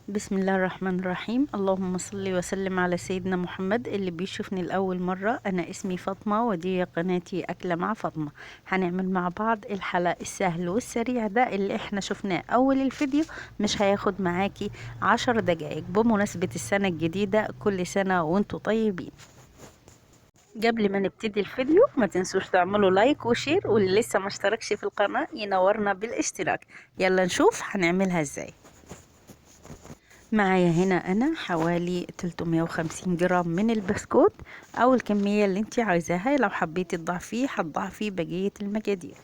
بسم الله الرحمن الرحيم. اللهم صل وسلم على سيدنا محمد. اللي بيشوفني لأول مرة، أنا اسمي فاطمة ودي قناتي أكلة مع فاطمة. هنعمل مع بعض الحلا السهل والسريع ده اللي احنا شفناه أول الفيديو. مش هياخد معاكي 10 دقايق بمناسبة السنة الجديدة. كل سنة وانتوا طيبين. قبل ما نبتدي الفيديو ما تنسوش تعملوا لايك وشير، واللي لسه ما اشتركش في القناة ينورنا بالاشتراك. يلا نشوف هنعملها ازاي. معايا هنا انا حوالي 350 جرام من البسكوت، او الكمية اللي انت عايزاها. لو حبيتي تضعفيه هتضعفي بقية المقادير.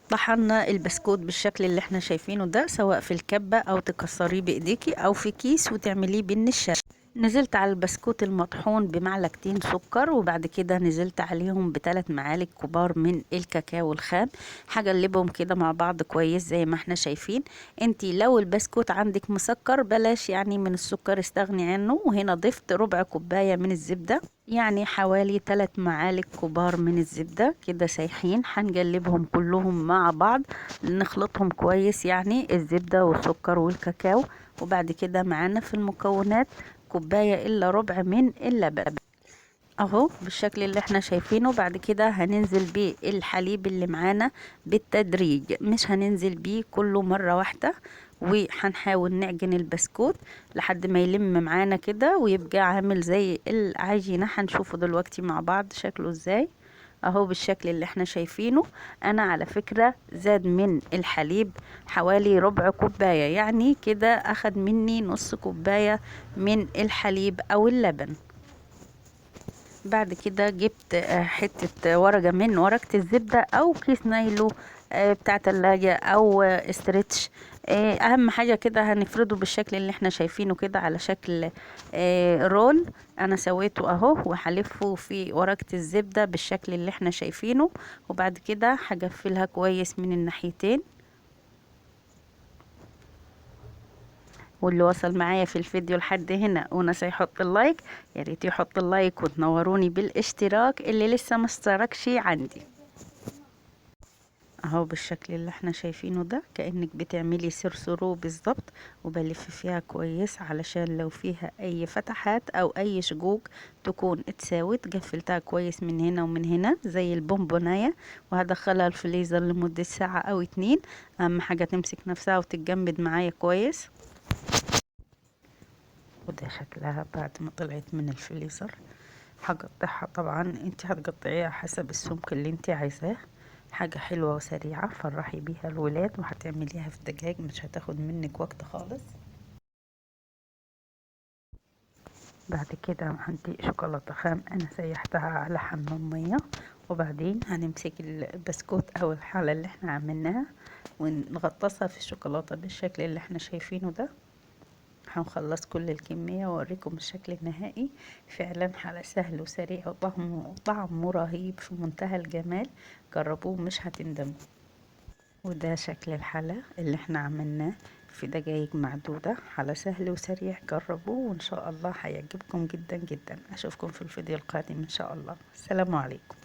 طحنا البسكوت بالشكل اللي احنا شايفينه ده، سواء في الكبة او تكسريه بايديكي او في كيس وتعمليه بالنشا. نزلت على البسكوت المطحون بمعلقتين سكر، وبعد كده نزلت عليهم ب3 معالق كبار من الكاكاو الخام. هقلبهم كده مع بعض كويس زي ما احنا شايفين. انتي لو البسكوت عندك مسكر بلاش يعني من السكر، استغني عنه. وهنا ضفت ربع كوباية من الزبدة، يعني حوالي 3 معالق كبار من الزبدة كده سايحين. هنقلبهم كلهم مع بعض، نخلطهم كويس يعني الزبدة والسكر والكاكاو. وبعد كده معانا في المكونات كوباية الا ربع من اللبن اهو بالشكل اللي احنا شايفينه. بعد كده هننزل بالحليب اللي معانا بالتدريج، مش هننزل بيه كله مرة واحدة. وهنحاول نعجن البسكوت لحد ما يلم معانا كده ويبقى عامل زي العجينة. هنشوفه دلوقتي مع بعض شكله ازاي اهو بالشكل اللي احنا شايفينه. انا على فكرة زاد من الحليب حوالي ربع كوباية، يعني كده اخد مني نص كوباية من الحليب او اللبن. بعد كده جبت حتة ورقة من ورقة الزبدة او كيس نايلو بتاع تلاجة او استرتش. اهم حاجة كده هنفرده بالشكل اللي احنا شايفينه كده على شكل رول. انا سويته اهو وهلفه في ورقة الزبدة بالشكل اللي احنا شايفينه. وبعد كده هقفلها كويس من الناحيتين. واللي وصل معايا في الفيديو لحد هنا ونسى يحط اللايك، يا ريت يحط اللايك وتنوروني بالاشتراك اللي لسه ما اشتركش عندي. اهو بالشكل اللي احنا شايفينه ده كأنك بتعملي سرسرو بالظبط. وبلف فيها كويس علشان لو فيها اي فتحات او اي شقوق تكون اتساوت. قفلتها كويس من هنا ومن هنا زي البونبوناية، وهدخلها الفريزر لمدة ساعة او 2. اهم حاجة تمسك نفسها وتتجمد معايا كويس. وده شكلها بعد ما طلعت من الفريزر. هقطعها، طبعا انت هتقطعيها حسب السمك اللي انت عايزاه. حاجة حلوة وسريعة فرحي بيها الولاد، وهتعمليها في دقايق مش هتاخد منك وقت خالص. بعد كده عندي شوكولاتة خام انا سيحتها على حمام مية. وبعدين هنمسك البسكوت او الحالة اللي احنا عملناها ونغطسها في الشوكولاتة بالشكل اللي احنا شايفينه ده. هنخلص كل الكمية واوريكم الشكل النهائي. فعلا حلا سهل وسريع وطعمه رهيب في منتهى الجمال. جربوه مش هتندموا. وده شكل الحلا اللي احنا عملناه في دقايق معدودة. حلا سهل وسريع، جربوه وان شاء الله هيعجبكم جدا جدا. اشوفكم في الفيديو القادم ان شاء الله. السلام عليكم.